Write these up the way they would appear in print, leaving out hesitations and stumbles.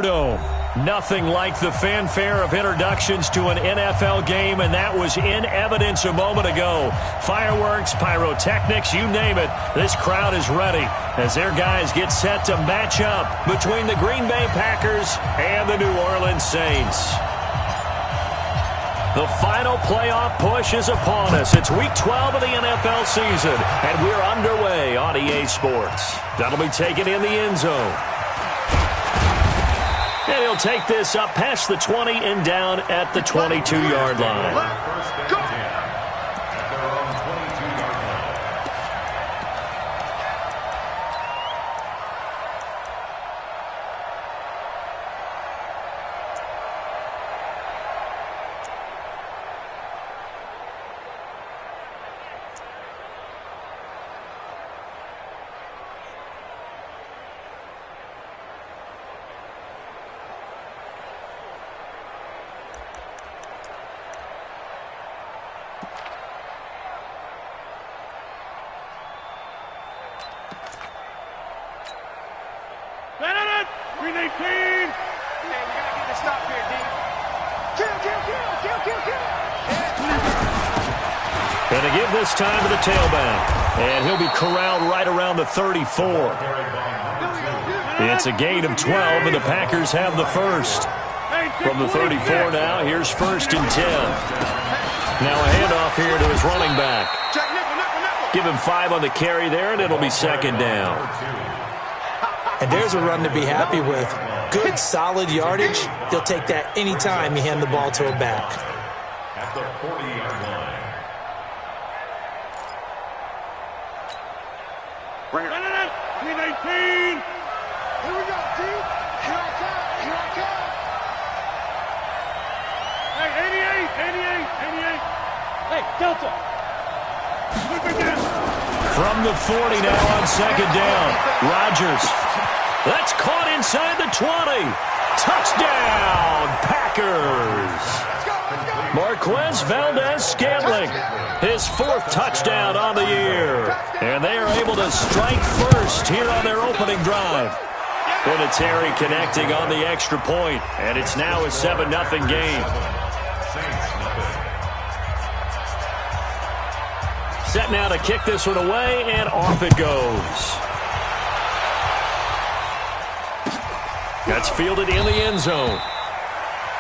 Superdome. Nothing like the fanfare of introductions to an NFL game, and that was in evidence a moment ago. Fireworks, pyrotechnics, you name it. This crowd is ready as their guys get set to match up between the Green Bay Packers and the New Orleans Saints. The final playoff push is upon us. It's Week 12 of the NFL season, and we're underway on EA Sports. That'll be taken in the end zone. And he'll take this up past the 20 and down at the 22-yard line. And to give this time to the tailback. And he'll be corralled right around the 34. It's a gain of 12, and the Packers have the first. From the 34 now, here's 1st and 10. Now a handoff here to his running back. Give him 5 on the carry there, and it'll be 2nd down. And there's a run to be happy with. Good, solid yardage. He'll take that anytime you hand the ball to a back. At the 40-yard line. Bring it. 18. Here we go, team. Here I come. Here I come. Hey, 88. Hey, Delta. From the 40 now on 2nd down. Rodgers. That's caught inside the 20. Touchdown, Packers. Marquez Valdez-Scantling, his 4th touchdown on the year. And they are able to strike first here on their opening drive. Vinatieri connecting on the extra point, and it's now a 7-0 game. Set now to kick this one away, and off it goes. That's fielded in the end zone.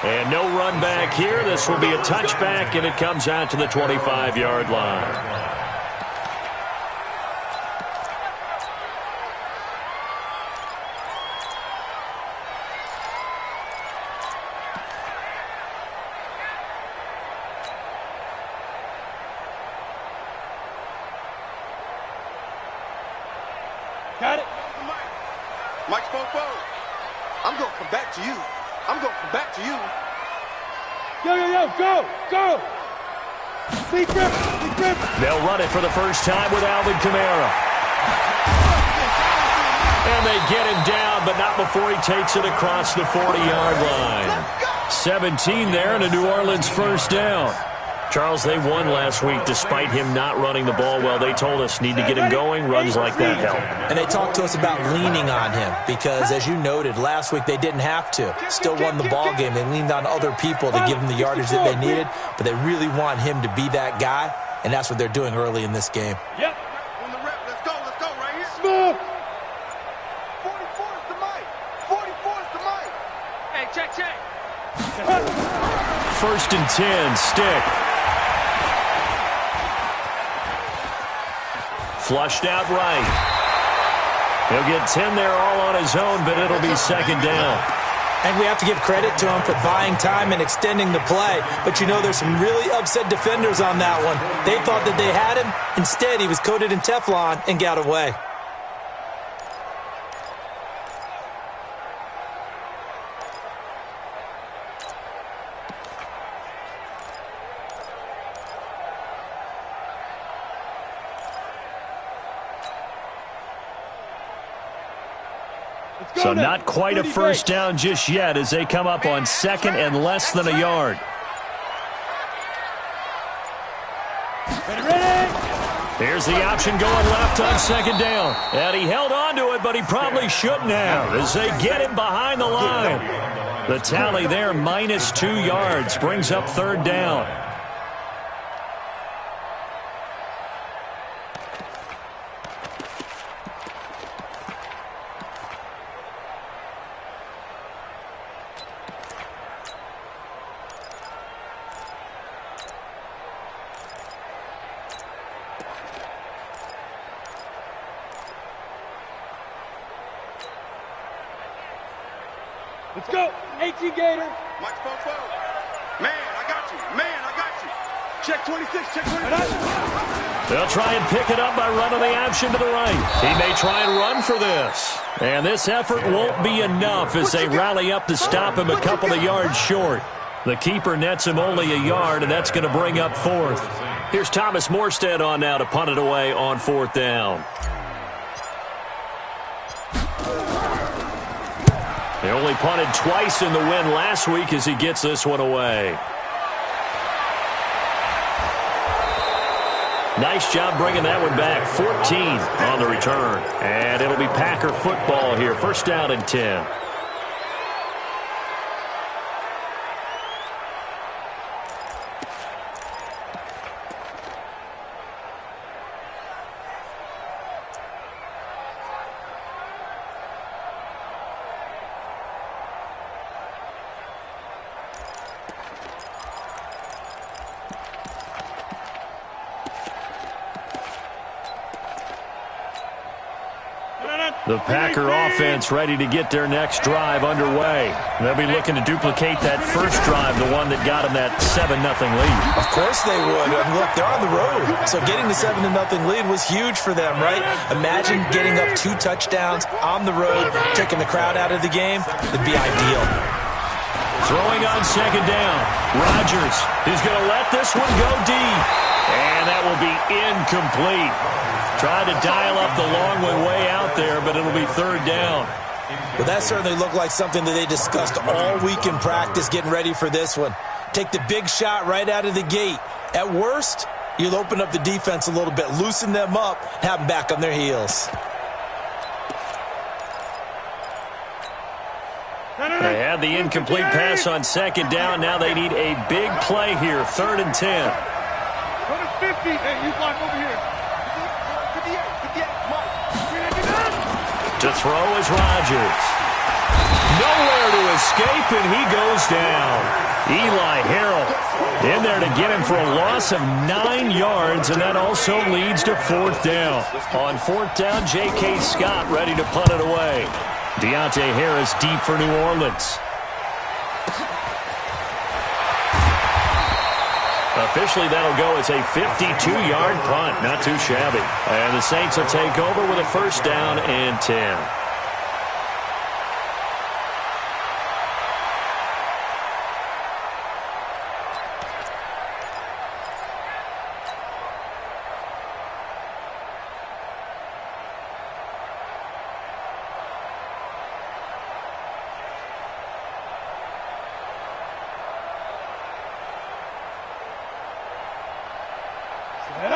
And no run back here. This will be a touchback, and it comes out to the 25-yard line. Got it. Mike spoke forward. I'm going to come back to you. I'm going to come back to you. Yo, go. Big grip. They'll run it for the first time with Alvin Kamara. And they get him down, but not before he takes it across the 40-yard line. 17 there and a New Orleans 1st down. Charles, they won last week despite him not running the ball well. They told us need to get him going. Runs like that help. And they talked to us about leaning on him because, as you noted, last week they didn't have to. Still won the ball game. They leaned on other people to give them the yardage that they needed, but they really want him to be that guy, and that's what they're doing early in this game. Yep. On the rep. Let's go right here. Smooth. 44 is the mic. 44 is the mic. Hey, check. 1st and 10, stick. Flushed out right. He'll get 10 there all on his own, but it'll be 2nd down. And we have to give credit to him for buying time and extending the play. But, there's some really upset defenders on that one. They thought that they had him. Instead, he was coated in Teflon and got away. So not quite a 1st down just yet as they come up on 2nd and less than a yard. Ready. Here's the option going left on second down. And he held on to it, but he probably shouldn't have as they get him behind the line. The tally there, minus 2 yards, brings up third down. Let's go. 18 Gator. Mike Popo. Man, I got you. Man, I got you. Check 26. Check 26. They'll try and pick it up by running the option to the right. He may try and run for this. And this effort won't be enough as they rally up to stop him a couple of yards short. The keeper nets him only a yard, and that's going to bring up fourth. Here's Thomas Morstead on now to punt it away on fourth down. They only punted twice in the win last week as he gets this one away. Nice job bringing that one back. 14 on the return. And it'll be Packer football here. First down and 10. The Packer offense ready to get their next drive underway. They'll be looking to duplicate that first drive, the one that got them that 7-0 lead. Of course they would. I mean, look, they're on the road. So getting the 7-0 lead was huge for them, right? Imagine getting up 2 touchdowns on the road, taking the crowd out of the game. It'd be ideal. Throwing on second down. Rodgers is going to let this one go deep. And that will be incomplete. Tried to dial up the long one way out there, but it'll be third down. Well, that certainly looked like something that they discussed all week in practice getting ready for this one. Take the big shot right out of the gate. At worst, you'll open up the defense a little bit, loosen them up, have them back on their heels. They had the incomplete pass on second down. Now they need a big play here, third and 10. Go to 50. Hey, you block over here. To throw is Rodgers. Nowhere to escape, and he goes down. Eli Harrell in there to get him for a loss of 9 yards, and that also leads to fourth down. On fourth down, J.K. Scott ready to punt it away. Deontay Harris deep for New Orleans. Officially, that'll go as a 52-yard punt. Not too shabby. And the Saints will take over with a first down and 10.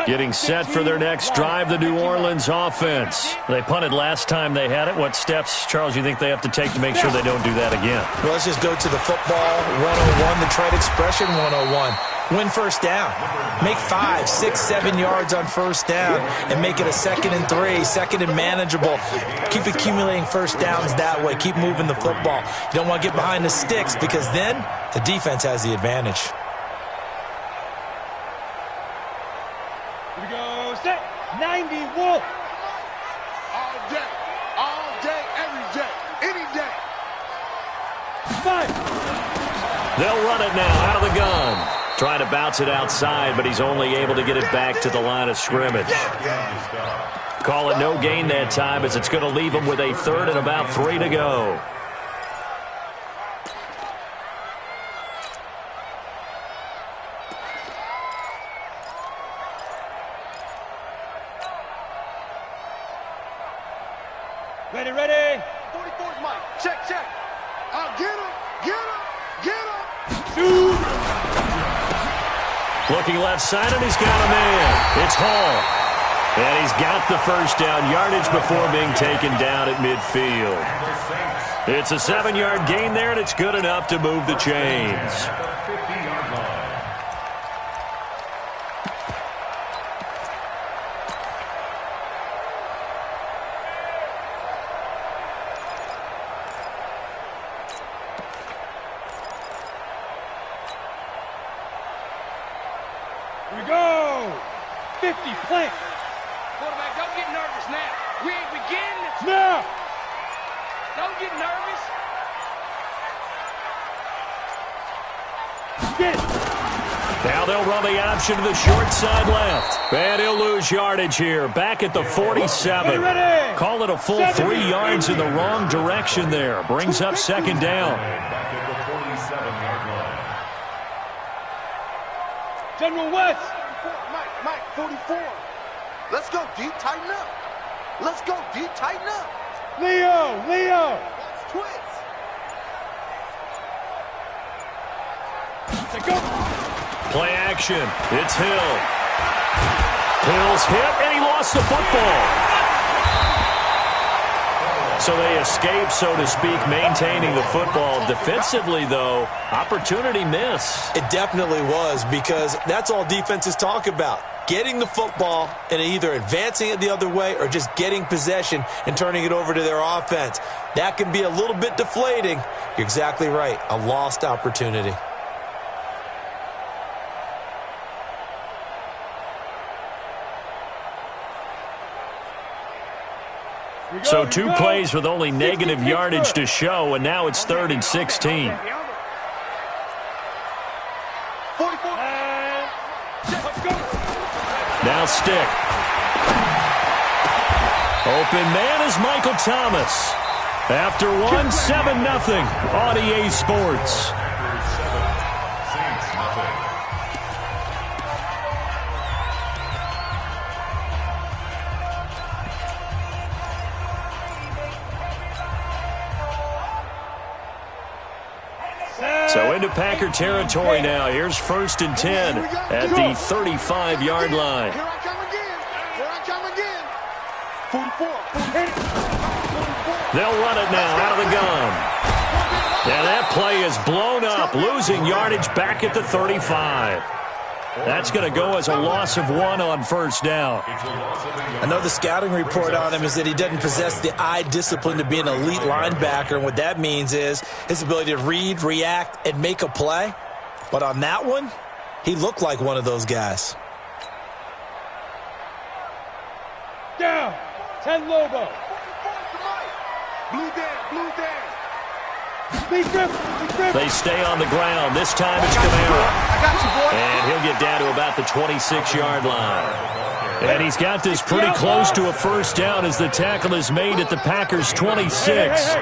Getting set for their next drive, the New Orleans offense. They punted last time they had it. What steps, Charles, you think they have to take to make sure they don't do that again? Well, let's just go to the football 101, the trade expression 101. Win first down. Make 5, 6, 7 yards on first down and make it a 2nd and 3, second and manageable. Keep accumulating first downs that way. Keep moving the football. You don't want to get behind the sticks because then the defense has the advantage. Here we go. Set. 90 Wolf. All day, every day, any day. 5. They'll run it now out of the gun. Trying to bounce it outside, but he's only able to get it back to the line of scrimmage. Call it no gain that time as it's going to leave him with a third and about 3 to go. Ready. 44's Mike. Check. Get him. Shoot. Looking left side, and he's got a man. It's Hall. And he's got the first down, yardage before being taken down at midfield. It's a 7-yard gain there, and it's good enough to move the chains. Here we go. 50, plant. Quarterback, don't get nervous now. We ain't beginning. Now. Don't get nervous. Get it. Now they'll run the option to the short side left. And he'll lose yardage here. Back at the 47. Call it a full 3 yards in the wrong direction there. Brings up second down. Back at the 47-yard line. General West. Mike, 44. Let's go, D. Tighten up. Let's go, D. Tighten up. Leo. Twins. Go. Play action. It's Hill. Hill's hit, and he lost the football. So they escape, so to speak, maintaining the football. Defensively, though, opportunity miss. It definitely was, because that's all defenses talk about. Getting the football and either advancing it the other way or just getting possession and turning it over to their offense. That can be a little bit deflating. You're exactly right. A lost opportunity. So 2 plays with only negative yardage to show, and now it's 3rd and 16. Now stick. Open man is Michael Thomas. After 1, 7-0 on EA Sports. So into Packer territory now. Here's 1st and 10 at the 35-yard line. Here I come again. 44. They'll run it now out of the gun. And that play is blown up, losing yardage back at the 35. That's going to go as a loss of 1 on 1st down. I know the scouting report on him is that he doesn't possess the eye discipline to be an elite linebacker, and what that means is his ability to read, react, and make a play. But on that one, he looked like one of those guys. Down. 10 Lobo. Blue down. They stay on the ground. This time it's Kamara. And he'll get down to about the 26-yard line. And he's got this pretty close to a first down as the tackle is made at the Packers' 26.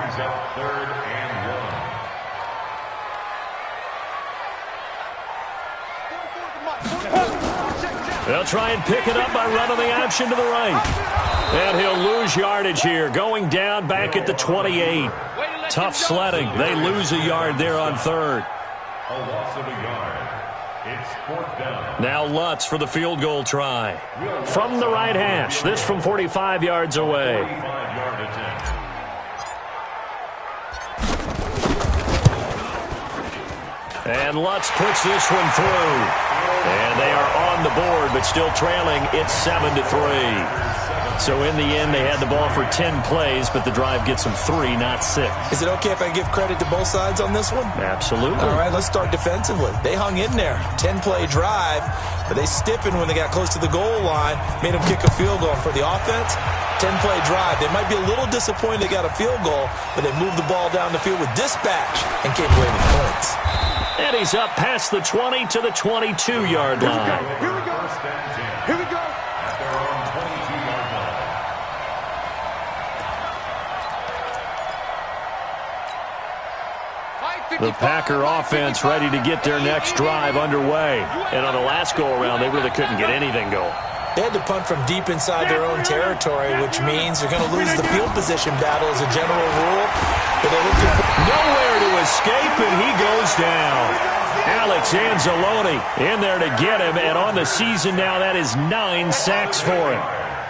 They'll try and pick it up by running the option to the right. And he'll lose yardage here, going down back at the 28. Tough sledding. They lose a yard there on 3rd. A loss of a yard. It's 4th down. Now Lutz for the field goal try. From the right hash. This from 45 yards away. 45-yard attempt. And Lutz puts this one through. And they are on the board, but still trailing. It's 7-3. So in the end, they had the ball for 10 plays, but the drive gets them 3, not 6. Is it okay if I give credit to both sides on this one? Absolutely. All right, let's start defensively. They hung in there. 10-play drive, but they stiffened when they got close to the goal line, made them kick a field goal. For the offense, 10-play drive. They might be a little disappointed they got a field goal, but they moved the ball down the field with dispatch and came away with points. And he's up past the 20 to the 22-yard line. Here we go. At their own 22-yard line. The Packer offense ready to get their next drive underway. And on the last go-around, they really couldn't get anything going. They had to punt from deep inside their own territory, which means they're going to lose the field position battle as a general rule. But they're looking for nowhere to escape, and he goes down. Alex Anzalone in there to get him, and on the season now, that is 9 sacks for him.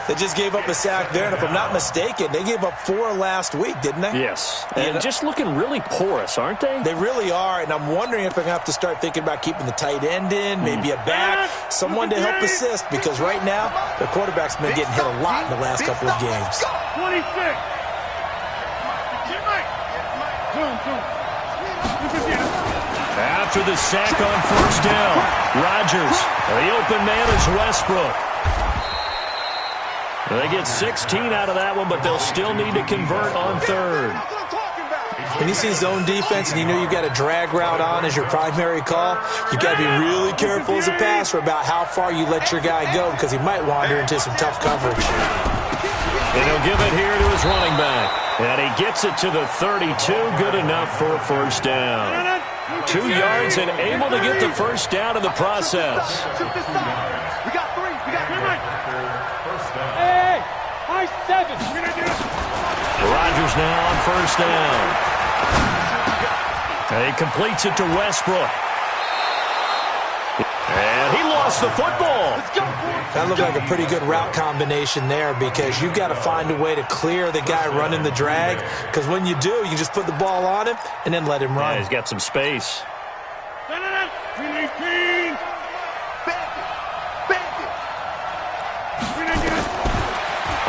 They just gave up a sack there, and if I'm not mistaken, they gave up 4 last week, didn't they? Yes, and just looking really porous, aren't they? They really are, and I'm wondering if they're going to have to start thinking about keeping the tight end in, maybe a back, someone to help assist, because right now, their quarterback's been getting hit a lot in the last couple of games. 26. After the sack on first down, Rodgers. The open man is Westbrook. They get 16 out of that one, but they'll still need to convert on third. When you see zone defense and you know you've got a drag route on as your primary call, you've got to be really careful as a passer about how far you let your guy go because he might wander into some tough coverage. And he'll give it here to his running back. And he gets it to the 32, good enough for a first down. 2 yards and able to get the first down in the process. We got 3. We got 3. Hey, high 7. Rodgers now on first down. And he completes it to Westbrook. And he lost the football. That looked like a pretty good route combination there because you've got to find a way to clear the guy running the drag because when you do, you just put the ball on him and then let him run. Yeah, he's got some space.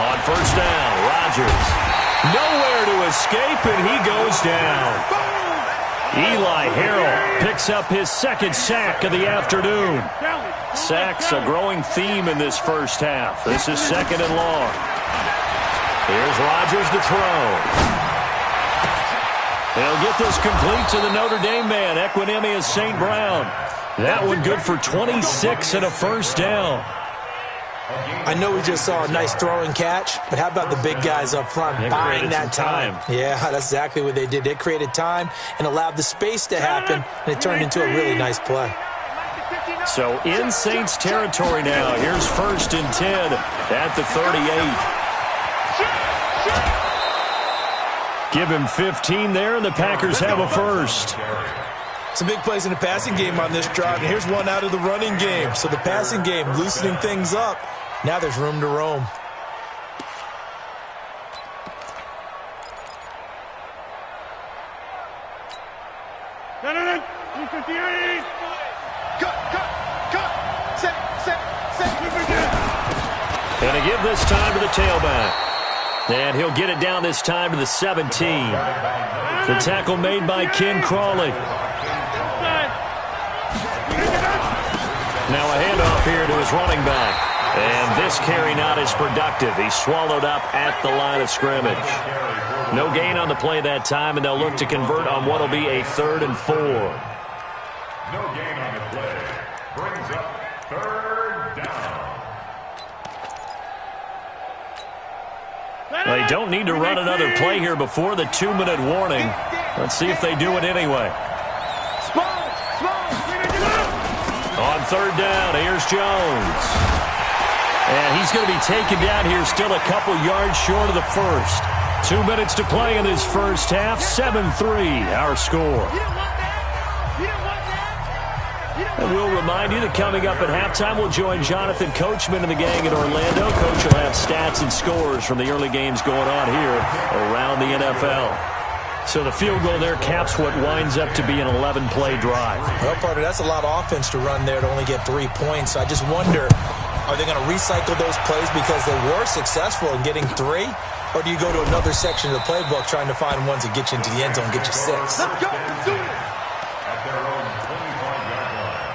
On first down, Rodgers. Nowhere to escape, and he goes down. Eli Harrell picks up his second sack of the afternoon. Sacks a growing theme in this first half. This is second and long. Here's Rodgers to throw. They'll get this complete to the Notre Dame man, Equinemius St. Brown. That one good for 26 and a first down. I know we just saw a nice throwing catch, but how about the big guys up front buying that time? Yeah, that's exactly what they did. They created time and allowed the space to happen, and it turned into a really nice play. So in Saints territory now. Here's first and 10 at the 38. Give him 15 there, and the Packers have a first. Some big plays in the passing game on this drive, and here's one out of the running game. So the passing game loosening things up. Now there's room to roam. And to give this time to the tailback. And he'll get it down this time to the 17. The tackle made by Ken Crawley. Now a handoff here to his running back. And this carry not as productive. He's swallowed up at the line of scrimmage. No gain on the play that time, and they'll look to convert on what will be a 3rd and 4. No gain on the play. Brings up 3rd down. They don't need to run another play here before the 2-minute warning. Let's see if they do it anyway. On 3rd down, here's Jones. And he's going to be taken down here still a couple yards short of the first. 2 minutes to play in this first half. 7-3, our score. And we'll remind you that coming up at halftime, we'll join Jonathan Coachman and the gang in Orlando. Coach will have stats and scores from the early games going on here around the NFL. So the field goal there caps what winds up to be an 11-play drive. Well, partner, that's a lot of offense to run there to only get 3 points. I just wonder, are they going to recycle those plays because they were successful in getting 3? Or do you go to another section of the playbook trying to find ones that get you into the end zone and get you 6? Let's go. Let's do it. At their own 25-yard line.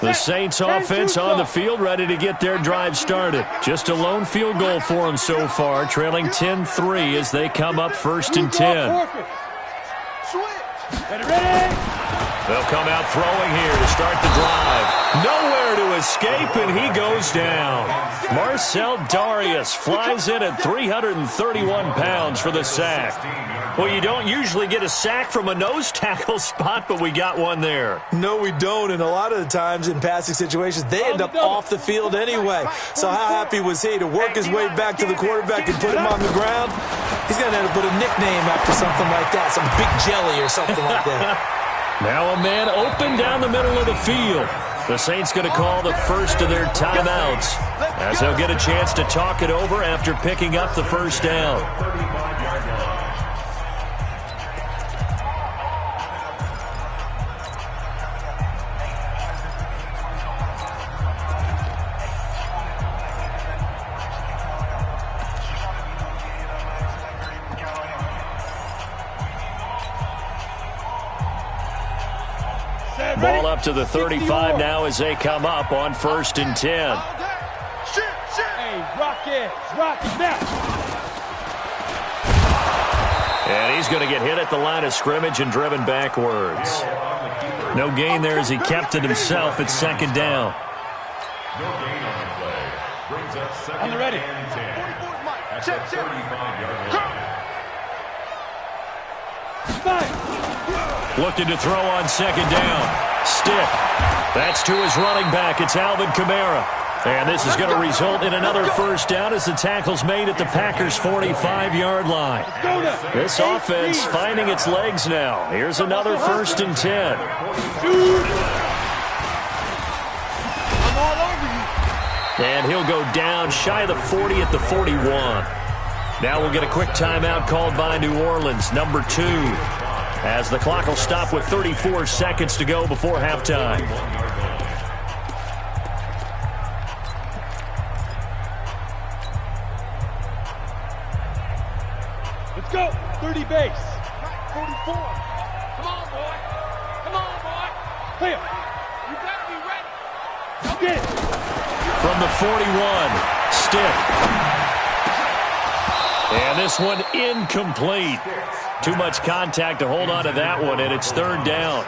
The Saints offense on the field, ready to get their drive started. Just a lone field goal for them so far, trailing 10-3 as they come up 1st and 10. They'll come out throwing here to start the drive. Nowhere to escape, and he goes down. Marcel Darius flies in at 331 pounds for the sack. Well, you don't usually get a sack from a nose tackle spot, but we got one there. No, we don't, and a lot of the times in passing situations, they end up off the field anyway. So how happy was he to work his way back to the quarterback and put him on the ground? He's going to end up with a nickname after something like that, some Big Jelly or something like that. Now a man open down the middle of the field. The Saints going to call the first of their timeouts as they'll get a chance to talk it over after picking up the first down. Ball up to the 35 now as they come up on 1st and 10. Hey, Rocket now. And he's going to get hit at the line of scrimmage and driven backwards. No gain there as he kept it himself at 2nd down. No gain on the play. Brings up 2nd On the ready. and 10. At the 35-yard line. Looking to throw on 2nd down. Stick. That's to his running back. It's Alvin Kamara. And this is going to result in another first down as the tackle's made at the Packers' 45-yard line. This offense finding its legs now. Here's another 1st and 10. And he'll go down shy of the 40 at the 41. Now we'll get a quick timeout called by New Orleans, number 2. As the clock will stop with 34 seconds to go before halftime. Let's go. 30 base. 44. Come on, boy. Come on, boy. Play him. You better be ready. Go get it. From the 41, Stick. And this one incomplete. Too much contact to hold on to that one, and it's 3rd down.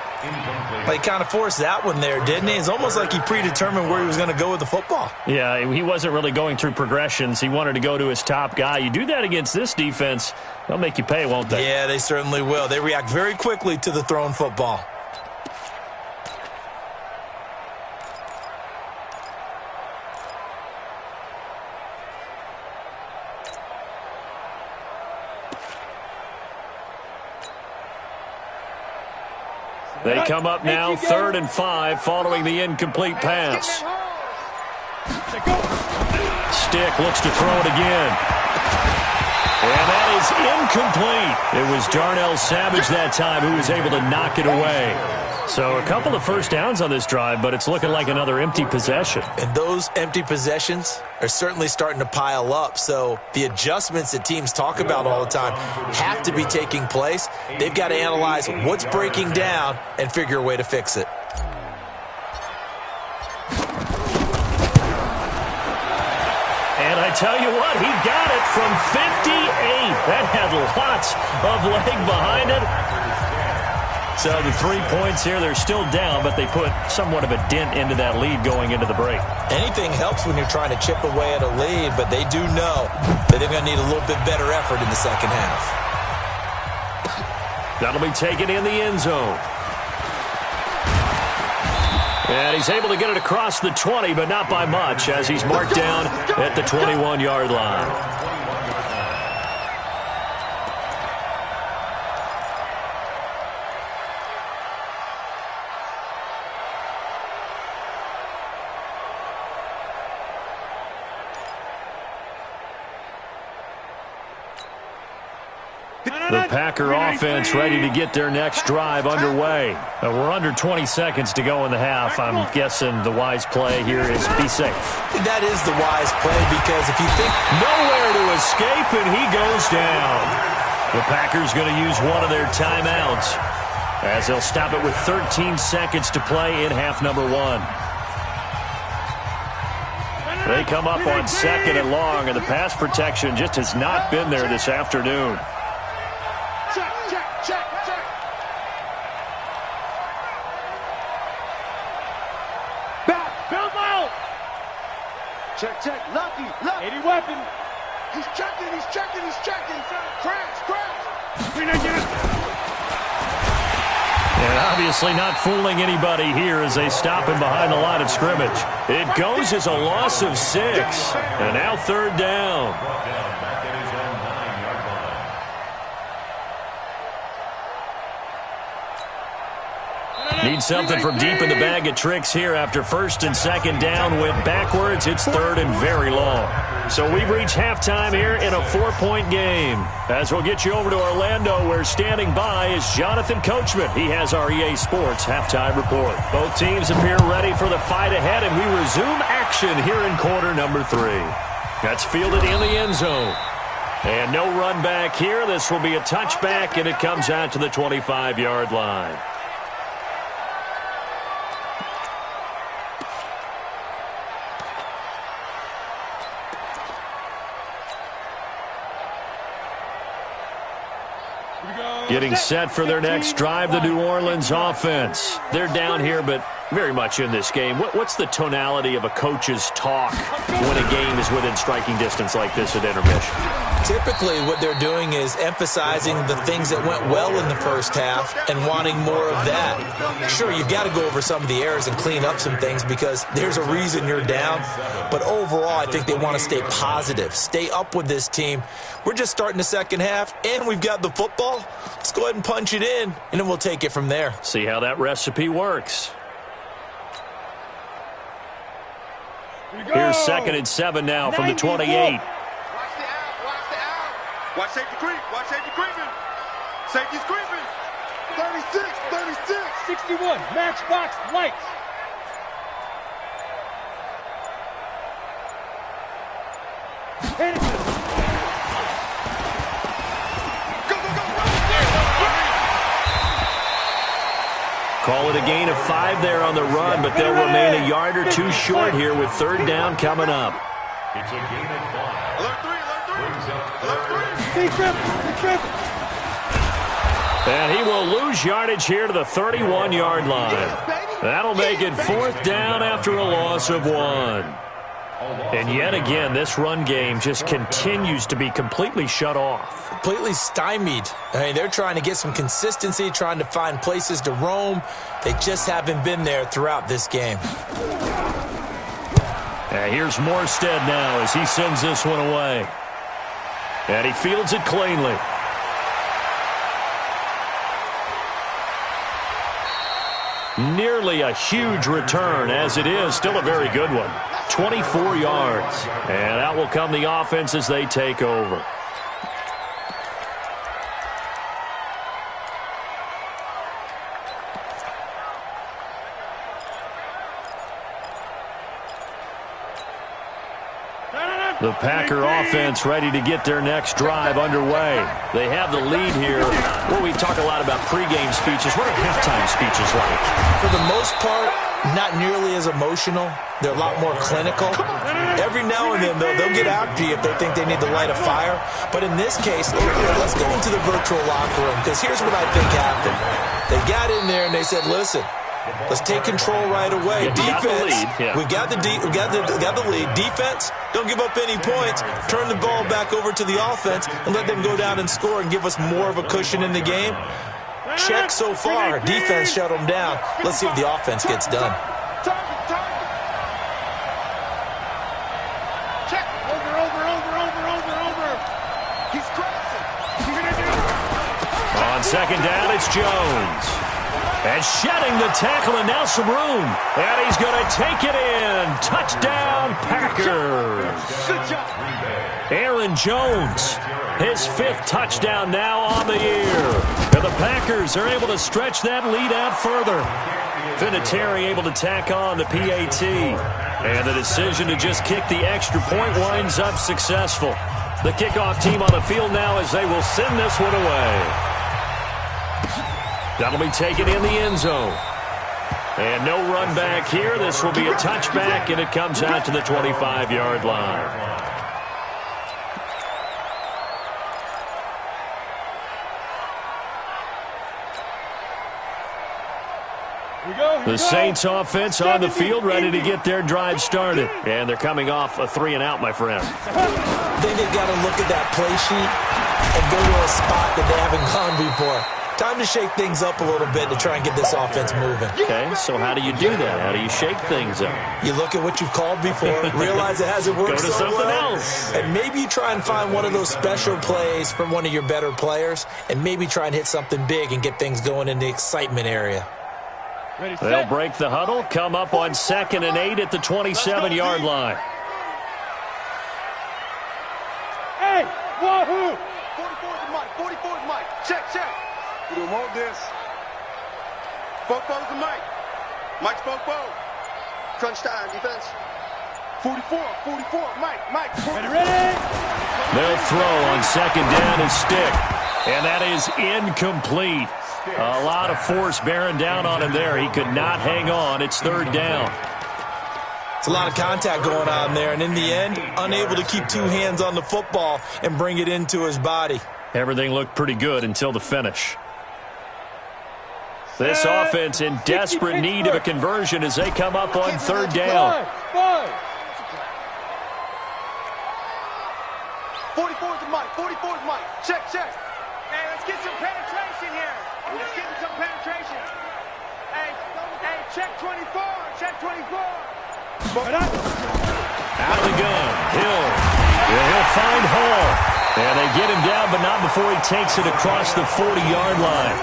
Well, he kind of forced that one there, didn't he? It's almost like he predetermined where he was going to go with the football. Yeah, he wasn't really going through progressions. He wanted to go to his top guy. You do that against this defense, they'll make you pay, won't they? Yeah, they certainly will. They react very quickly to the thrown football. They come up now 3rd and 5 following the incomplete pass. Stick looks to throw it again. And that is incomplete. It was Darnell Savage that time who was able to knock it away. So a couple of first downs on this drive, but it's looking like another empty possession. And those empty possessions are certainly starting to pile up. So the adjustments that teams talk about all the time have to be taking place. They've got to analyze what's breaking down and figure a way to fix it. And I tell you what, he got it from 58. That had lots of leg behind it. So the 3 points here, they're still down, but they put somewhat of a dent into that lead going into the break. Anything helps when you're trying to chip away at a lead, but they do know that they're going to need a little bit better effort in the second half. That'll be taken in the end zone. And he's able to get it across the 20, but not by much, as he's marked down at the 21-yard line. The Packer offense ready to get their next drive underway. We're under 20 seconds to go in the half. I'm guessing the wise play here is be safe. That is the wise play, because if you think nowhere to escape, and he goes down. The Packers going to use one of their timeouts as they'll stop it with 13 seconds to play in half number 1. They come up on 2nd and long, and the pass protection just has not been there this afternoon. Check. Lucky. 80 weapon. He's checking. Crash. And obviously not fooling anybody here as they stop him behind the line of scrimmage. It goes as a loss of 6. And now 3rd down. Need something from deep in the bag of tricks here after first and second down went backwards. It's third and very long. So we've reached halftime here in a 4-point game. As we'll get you over to Orlando, where standing by is Jonathan Coachman. He has our EA Sports halftime report. Both teams appear ready for the fight ahead, and we resume action here in quarter number 3. That's fielded in the end zone. And no run back here. This will be a touchback, and it comes out to the 25-yard line. Getting set for their next drive, the New Orleans offense. They're down here, but very much in this game. What's the tonality of a coach's talk when a game is within striking distance like this at intermission? Typically, what they're doing is emphasizing the things that went well in the first half and wanting more of that. Sure, you've got to go over some of the errors and clean up some things because there's a reason you're down. But overall, I think they want to stay positive, stay up with this team. We're just starting the second half, and we've got the football. Let's go ahead and punch it in, and then we'll take it from there. See how that recipe works. Here's 2nd and 7 now from the 28. Watch safety creep. Watch safety creeping. Safety's creeping. 36, 36. 61, matchbox lights. Hit it. Call it a gain of 5 there on the run, but they'll remain a yard or two short here with third down coming up. It's a gain of 5. Alert 3, alert 3. Be triple. And he will lose yardage here to the 31-yard line. That'll make it 4th down after a loss of 1. And yet again, this run game just continues to be completely shut off. Completely stymied. I mean, they're trying to get some consistency, trying to find places to roam. They just haven't been there throughout this game. And here's Morstead now as he sends this one away. And he fields it cleanly. Nearly a huge return, as it is still a very good one. 24 yards. And out will come the offense as they take over. The Packer offense ready to get their next drive underway. They have the lead here. Well, we talk a lot about pregame speeches. What are halftime speeches like? For the most part, not nearly as emotional. They're a lot more clinical. Every now and then, though, they'll get after you if they think they need to light a fire. But in this case, let's go into the virtual locker room, because here's what I think happened. They got in there and they said, listen, let's take control right away. Defense, we got the lead. Defense, don't give up any points. Turn the ball back over to the offense and let them go down and score and give us more of a cushion in the game. Check so far. Defense shut them down. Let's see if the offense gets done. Check. Over. He's crossing. On second down, it's Jones. And shedding the tackle, and now some room. And he's going to take it in. Touchdown, Packers. Good job. Aaron Jones, his 5th touchdown now on the year. And the Packers are able to stretch that lead out further. Vinatieri able to tack on the PAT. And the decision to just kick the extra point winds up successful. The kickoff team on the field now as they will send this one away. That'll be taken in the end zone. And no run back here. This will be a touchback, and it comes out to the 25-yard line. The Saints offense on the field ready to get their drive started. And they're coming off a 3-and-out, my friend. I think they've got to look at that play sheet and go to a spot that they haven't gone before. Time to shake things up a little bit to try and get this offense moving. Okay, so how do you do that? How do you shake things up? You look at what you've called before, realize it hasn't worked Go to so something well, else. and maybe you try and find one of those special plays from one of your better players, and maybe try and hit something big and get things going in the excitement area. They'll break the huddle, come up on 2nd and 8 at the 27-yard line. Hey, wahoo! 44's the Mike. 44's Mike. Check. You don't want this. Fofo's the Mike. Mike's Fofo. Crunch time, defense. 44, Mike. 44. Ready? They'll throw on 2nd down and stick. And that is incomplete. A lot of force bearing down on him there. He could not hang on. It's 3rd down. It's a lot of contact going on there, and in the end, unable to keep 2 hands on the football and bring it into his body. Everything looked pretty good until the finish. This offense in desperate need of a conversion as they come up on 3rd down. 44's the Mike. 44's Mike. Check. Hey, let's get some penetration here. We're just getting some penetration. Hey, check 24. Out of the gun. He'll find Hall. And they get him down, but not before he takes it across the 40-yard line.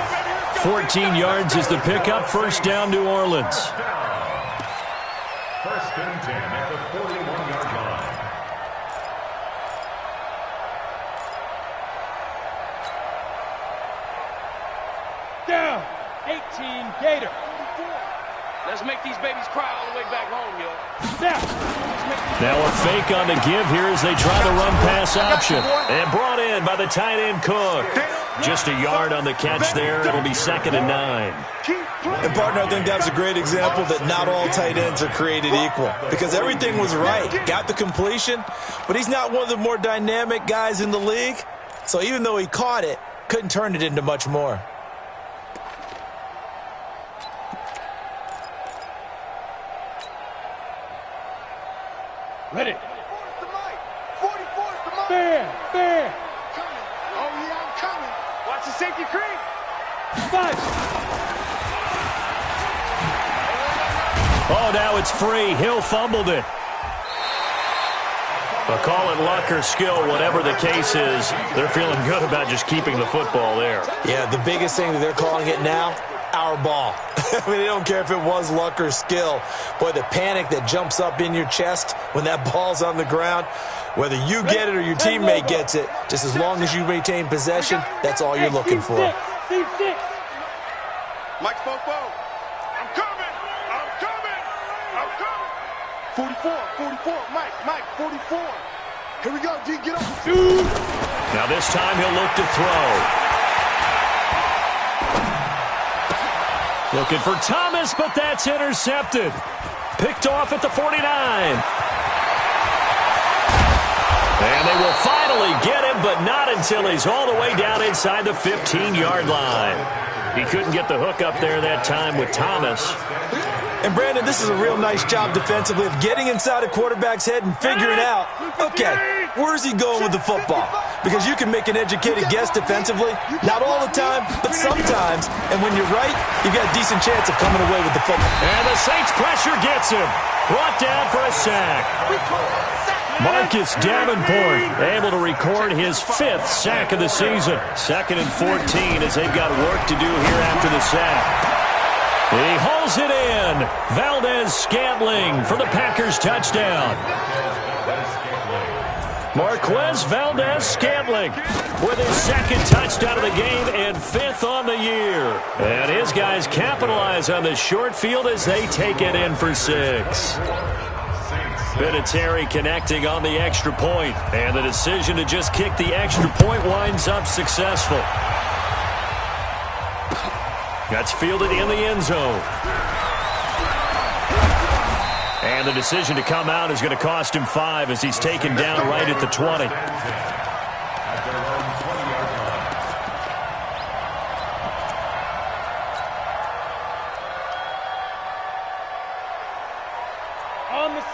14 yards is the pickup. 1st down, New Orleans. 1st and 10 at the 41-yard line. Down. 18 Gator. Let's make these babies cry all the way back home, yo. Now a fake on the give here as they try the run-pass option. And brought in by the tight end Cook. Just a yard on the catch there. It'll be 2nd and 9. And, partner, I think that was a great example that not all tight ends are created equal. Because everything was right. Got the completion, but he's not one of the more dynamic guys in the league. So even though he caught it, couldn't turn it into much more. Ready? 44's the Mike. 44's the Mike. Fair. Coming. Oh, yeah, I'm coming. Watch the safety creep. 5. Oh, now it's free. Hill fumbled it. But call it luck or skill, whatever the case is, they're feeling good about just keeping the football there. Yeah, the biggest thing that they're calling it now, our ball. I mean, they don't care if it was luck or skill. Boy, the panic that jumps up in your chest when that ball's on the ground, whether you get it or your teammate gets it, just as long as you maintain possession, that's all you're looking for. Mike's Fofo. I'm coming. 44, Mike, 44. Here we go, D, get up. Now this time he'll look to throw. Looking for Thomas, but that's intercepted. Picked off at the 49. And they will finally get him, but not until he's all the way down inside the 15-yard line. He couldn't get the hook up there that time with Thomas. And, Brandon, this is a real nice job defensively of getting inside a quarterback's head and figuring out, okay, where's he going with the football? Because you can make an educated guess defensively, not all the time, but sometimes. And when you're right, you've got a decent chance of coming away with the football. And the Saints pressure gets him. Brought down for a sack. Marcus Davenport able to record his 5th sack of the season. 2nd and 14 as they've got work to do here after the sack. He hauls it in. Valdez-Scantling for the Packers touchdown. Marquez Valdez-Scantling with his 2nd touchdown of the game and 5th on the year. And his guys capitalize on the short field as they take it in for 6. Vinatieri connecting on the extra point. And the decision to just kick the extra point winds up successful. That's fielded in the end zone. And the decision to come out is going to cost him 5 as he's taken down right at the 20.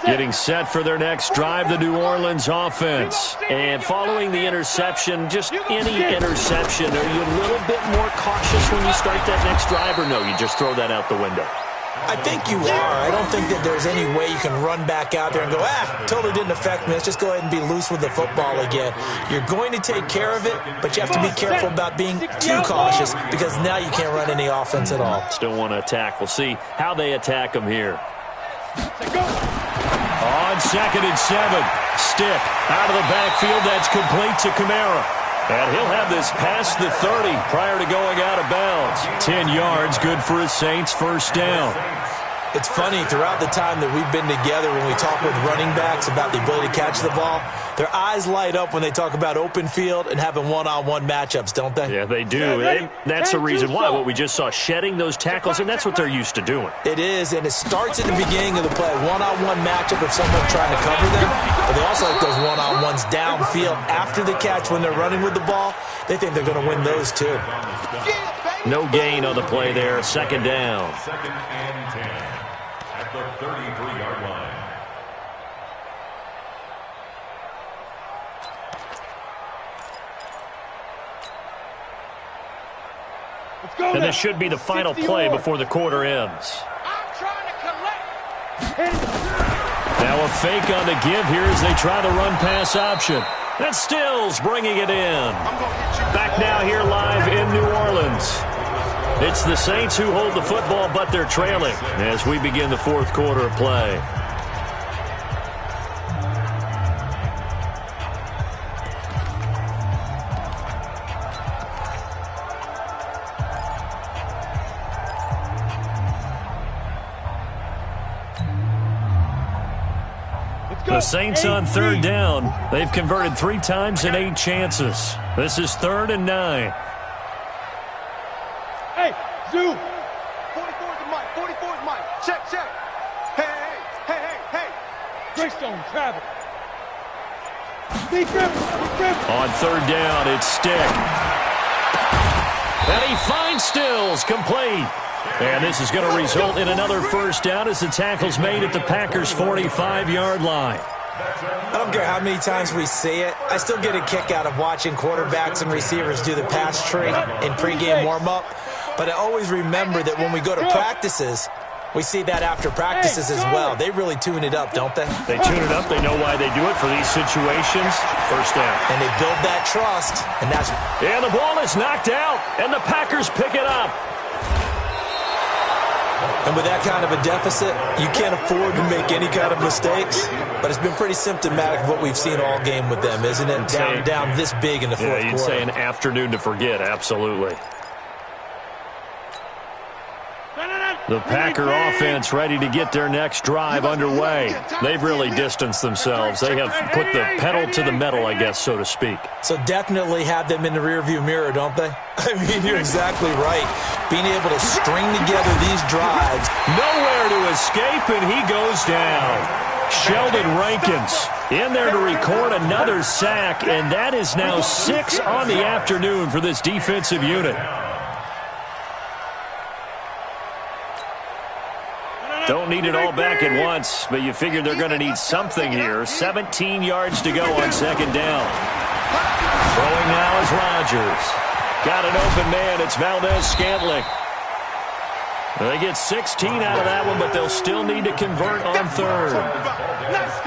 Getting set for their next drive, the New Orleans offense. And following the interception, just any interception, are you a little bit more cautious when you start that next drive, or no, you just throw that out the window? I think you are. I don't think that there's any way you can run back out there and go, totally didn't affect me. Let's just go ahead and be loose with the football again. You're going to take care of it, but you have to be careful about being too cautious because now you can't run any offense at all. Still want to attack. We'll see how they attack them here. On 2nd and 7. Stick out of the backfield. That's complete to Kamara. And he'll have this past the 30 prior to going out of bounds. 10 yards, good for his Saints first down. It's funny, throughout the time that we've been together, when we talk with running backs about the ability to catch the ball, their eyes light up when they talk about open field and having one-on-one matchups, don't they? Yeah, they do. And that's the reason why. What we just saw, shedding those tackles, and that's what they're used to doing. It is, and it starts at the beginning of the play. One-on-one matchup if someone's trying to cover them, but they also like those one-on-ones downfield after the catch when they're running with the ball. They think they're going to win those too. No gain on the play there. 2nd down. 2nd and 10 at the 33-yard line. And this should be the final play before the quarter ends. Now a fake on the give here as they try the run-pass option. That's Stills bringing it in. Back now here live in New Orleans. It's the Saints who hold the football, but they're trailing as we begin the 4th quarter of play. The Saints on 3rd down. They've converted 3 times in 8 chances. This is 3rd and 9. Hey, Zoo! 44's Mike. 44's Mike. Check. Hey. Greystone, travel. Deep grip. On 3rd down, it's Stick. And he finds Stills, complete. And this is going to result in another first down as the tackle's made at the Packers' 45-yard line. I don't care how many times we see it. I still get a kick out of watching quarterbacks and receivers do the pass tree in pregame warm-up. But I always remember that when we go to practices, we see that after practices as well. They really tune it up, don't they? They tune it up. They know why they do it for these situations. First down. And they build that trust. And the ball is knocked out, and the Packers pick it up. And with that kind of a deficit, you can't afford to make any kind of mistakes. But it's been pretty symptomatic of what we've seen all game with them, isn't it? Down this big in the 4th quarter. You'd say an afternoon to forget, absolutely. The Packer offense ready to get their next drive underway. They've really distanced themselves. They have put the pedal to the metal, I guess, so to speak. So definitely have them in the rearview mirror, don't they? I mean, you're exactly right. Being able to string together these drives. Nowhere to escape, and he goes down. Sheldon Rankins in there to record another sack, and that is now 6 on the afternoon for this defensive unit. Don't need it all back at once, but you figure they're going to need something here. 17 yards to go on 2nd down. Throwing now is Rodgers. Got an open man. It's Valdez-Scantling. They get 16 out of that one, but they'll still need to convert on 3rd.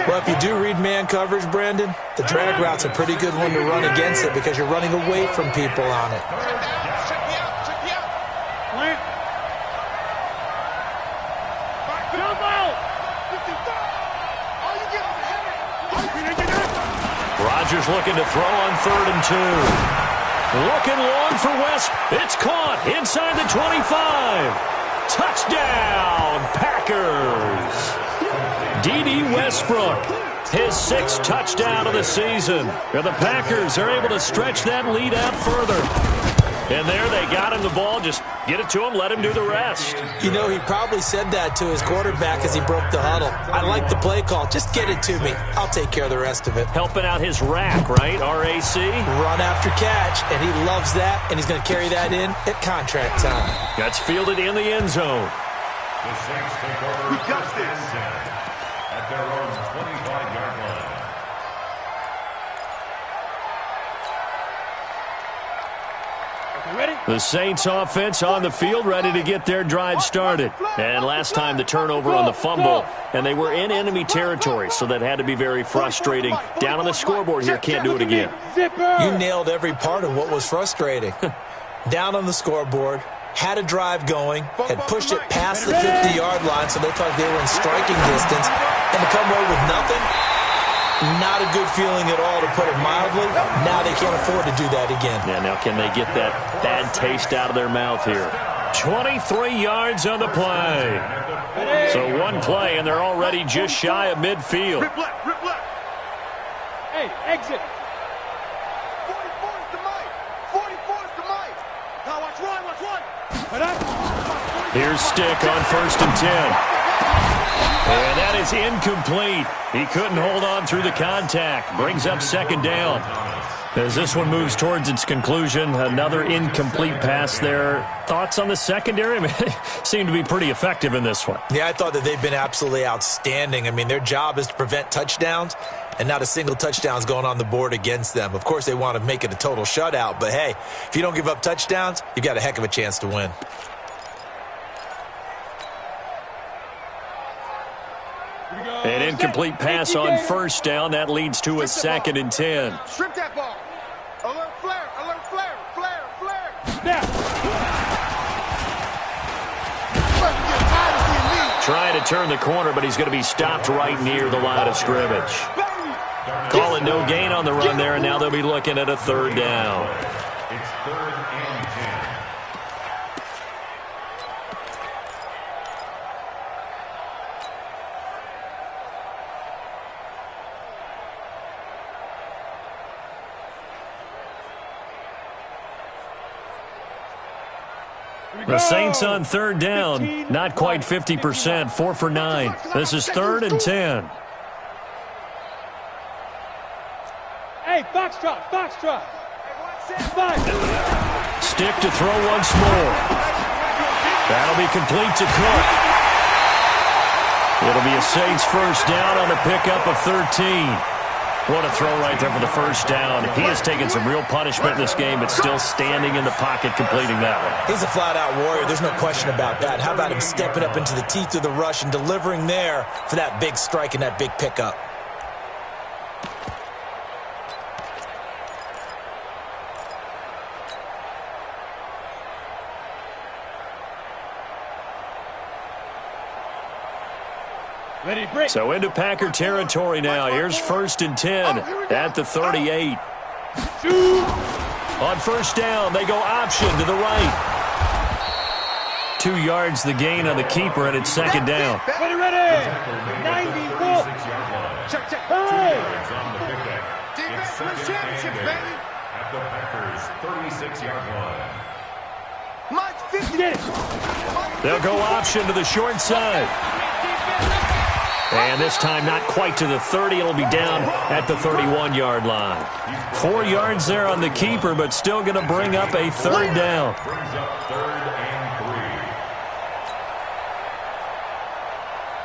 Well, if you do read man coverage, Brandon, the drag route's a pretty good one to run against it because you're running away from people on it. Rodgers looking to throw on 3rd and 2. Looking long for West. It's caught inside the 25. Touchdown, Packers. D.D. Westbrook, his 6th touchdown of the season. And the Packers are able to stretch that lead out further. And there they got him the ball. Just get it to him, let him do the rest. You know, he probably said that to his quarterback as he broke the huddle. I like the play call. Just get it to me. I'll take care of the rest of it. Helping out his rack, right? R-A-C? Run after catch, and he loves that, and he's going to carry that in at contract time. That's fielded in the end zone. The Saints take over at their own 25-yard line. The Saints offense on the field, ready to get their drive started. And last time the turnover on the fumble, and they were in enemy territory, so that had to be very frustrating. Down on the scoreboard here, can't do it again. You nailed every part of what was frustrating. Down on the scoreboard, had a drive going, had pushed it past the 50-yard line, so they thought they were in striking distance, and to come away with nothing, not a good feeling at all, to put it mildly. Now they can't afford to do that again. Yeah, now can they get that bad taste out of their mouth here? 23 yards on the play. So one play, and they're already just shy of midfield. Hey, exit. 44 is the mic. 44 is the mic. Now watch one, watch one. Here's Stick on 1st and 10. And that is incomplete. He couldn't hold on through the contact. Brings up 2nd down. As this one moves towards its conclusion, another incomplete pass there. Thoughts on the secondary? I mean, they seem to be pretty effective in this one. Yeah, I thought that they've been absolutely outstanding. I mean, their job is to prevent touchdowns, and not a single touchdown's going on the board against them. Of course, they want to make it a total shutout, but hey, if you don't give up touchdowns, you've got a heck of a chance to win. An incomplete pass on 1st down. That leads to a 2nd and 10. Shrimp that ball. Alert flare, alert flare, flare, flare. Trying to turn the corner, but he's going to be stopped right near the line of scrimmage. Call it no gain on the run there, and now they'll be looking at a 3rd down. It's 3rd and 10. The Saints on 3rd down, not quite 50%, 4 for 9. This is 3rd and 10. Hey, foxtrot, foxtrot. Stick to throw once more. That'll be complete to Cook. It'll be a Saints 1st down on a pickup of 13. What a throw right there for the 1st down. He has taken some real punishment in this game, but still standing in the pocket completing that one. He's a flat-out warrior. There's no question about that. How about him stepping up into the teeth of the rush and delivering there for that big strike and that big pickup? So into Packer territory now. Here's 1st and 10 at the 38. On 1st down, they go option to the right. 2 yards the gain on the keeper, and it's 2nd down. Ready. 90, go. Check, check. Hey. Defense wins championships, baby. At the Packers' 36-yard line. Mike's 50. Get it. They'll go option to the short side. And this time not quite to the 30. It'll be down at the 31-yard line. 4 yards there on the keeper, but still going to bring up a 3rd down. Brings up 3rd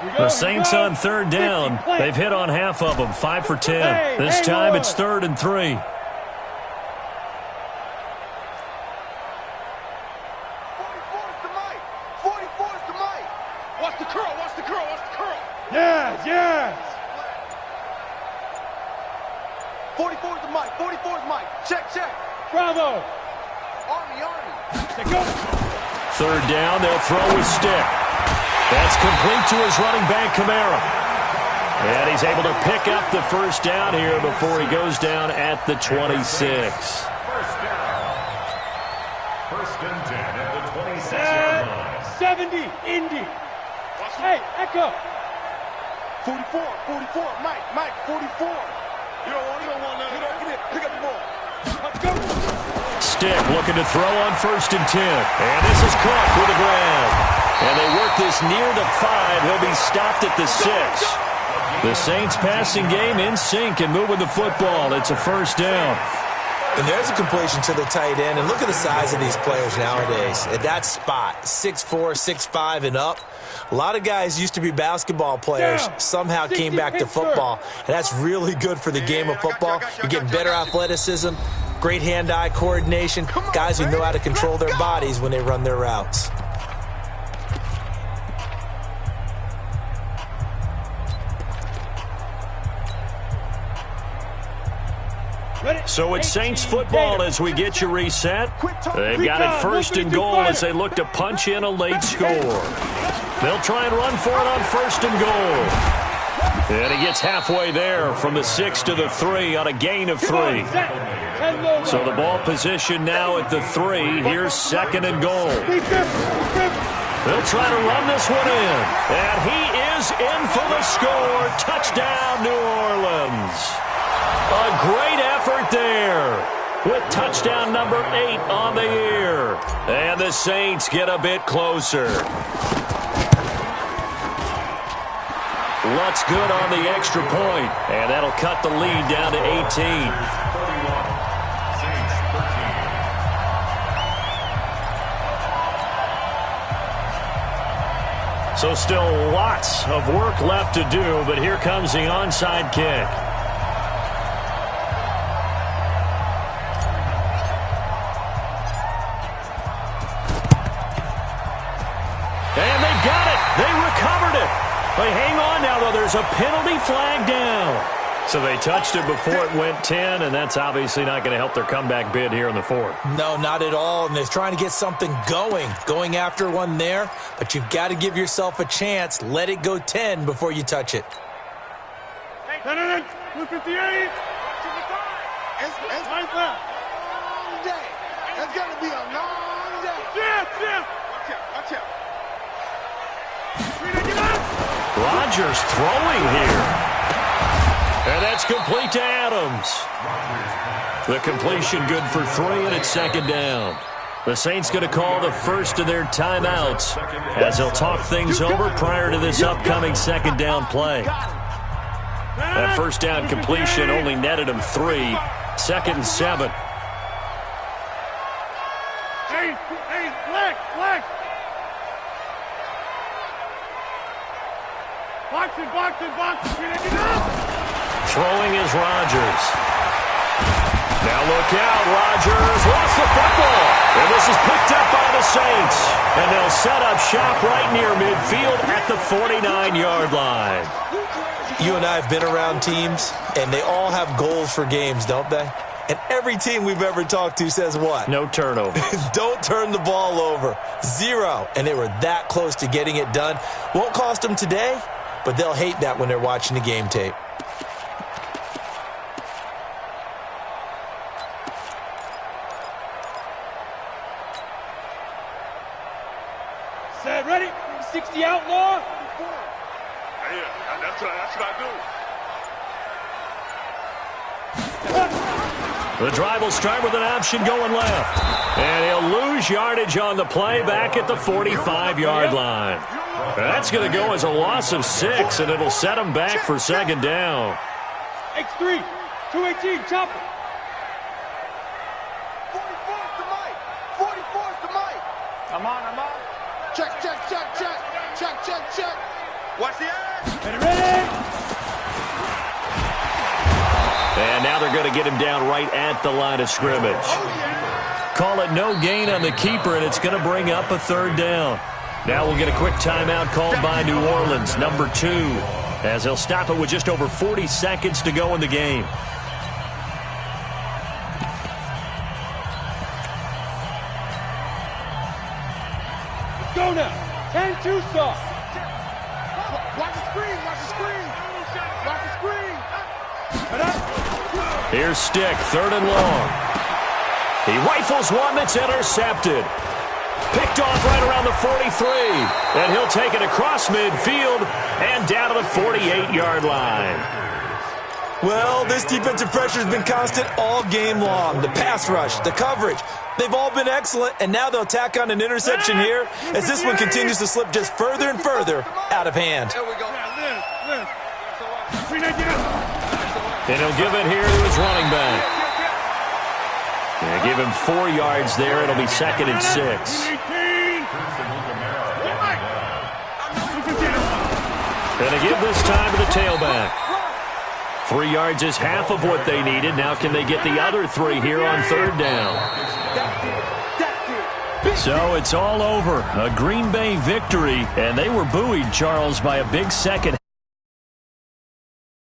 and 3. The Saints on 3rd down. They've hit on half of them, 5 for 10. This time it's 3rd and 3. 44 is the mic. 44 is the mic. Watch the curl, watch the curl, watch the curl. Yes, yes. 44 is the mic. 44 is mic. Check, check. Bravo. Army, army. They go. 3rd down, they'll throw with Stick. That's complete to his running back, Kamara. And he's able to pick up the 1st down here before he goes down at the 26. 1st down. 1st and 10 at the 26-yard line. 70, Indy. Hey, Echo. 44, 44, Mike, 44. You don't want none. Get it, pick up the ball. Let's go. Stick looking to throw on 1st and 10. And this is Cook with a grab. And they work this near the 5. He'll be stopped at the 6. The Saints passing game in sync and moving the football. It's a 1st down. And there's a completion to the tight end. And look at the size of these players nowadays. At that spot, 6'4", 6'5", and up. A lot of guys used to be basketball players, somehow came back to football. And that's really good for the game of football. You're getting better athleticism, Great hand-eye coordination. Guys who know how to control their bodies when they run their routes. So it's Saints football as we get you reset. They've got it first and goal as they look to punch in a late score. They'll try and run for it on first and goal. And he gets halfway there from the 6 to the 3 on a gain of 3. So the ball position now at the 3. Here's second and goal. They'll try to run this one in. And he is in for the score. Touchdown, New Orleans. A great effort there with touchdown number 8 on the year. And the Saints get a bit closer. Luck's good on the extra point, and that'll cut the lead down to 18. So still lots of work left to do, but here comes the onside kick. And they got it. They recovered it. They hang on now, though. There's a penalty flag down. So they touched it before it went 10, and that's obviously not going to help their comeback bid here in the 4th. No, not at all, and they're trying to get something going after one there, but you've got to give yourself a chance. Let it go 10 before you touch it. 258. It's a long day. It's going to be a long day. Yeah. Watch out. Rodgers throwing here. And that's complete to Adams. The completion good for 3, and it's second down. The Saints going to call the first of their timeouts as they'll talk things over prior to this upcoming second down play. That first down completion only netted him 3. Second and 7. Hey, leg. Boxing. Throwing is Rodgers. Now look out. Rodgers lost the football. And this is picked up by the Saints. And they'll set up shop right near midfield at the 49-yard line. You and I have been around teams, and they all have goals for games, don't they? And every team we've ever talked to says what? No turnover. Don't turn the ball over. 0. And they were that close to getting it done. Won't cost them today, but they'll hate that when they're watching the game tape. Set, ready? 60 outlaw. Yeah, that's what I do. The drive will start with an option going left. And he'll lose yardage on the play back at the 45-yard line. That's going to go as a loss of 6, and it'll set him back for second down. X3, 218, chopper. 44's to Mike. 44's to Mike. I'm on. Check. Watch the edge. Ready? And now they're going to get him down right at the line of scrimmage. Call it no gain on the keeper, and it's going to bring up a third down. Now we'll get a quick timeout called by New Orleans, number 2, as they'll stop it with just over 40 seconds to go in the game. Let's go now. 10-2 stop. Watch the screen. Here's Stick, third and long. He rifles one that's intercepted. Picked off right around the 43. And he'll take it across midfield and down to the 48-yard line. Well, this defensive pressure has been constant all game long. The pass rush, the coverage, they've all been excellent, and now they'll tack on an interception here as this one continues to slip just further and further out of hand. There we go. And he'll give it here to his running back. Yeah, give him 4 yards there. It'll be second and 6. And they give this time to the tailback. 3 yards is half of what they needed. Now can they get the other 3 here on third down? So it's all over. A Green Bay victory, and they were buoyed, Charles, by a big second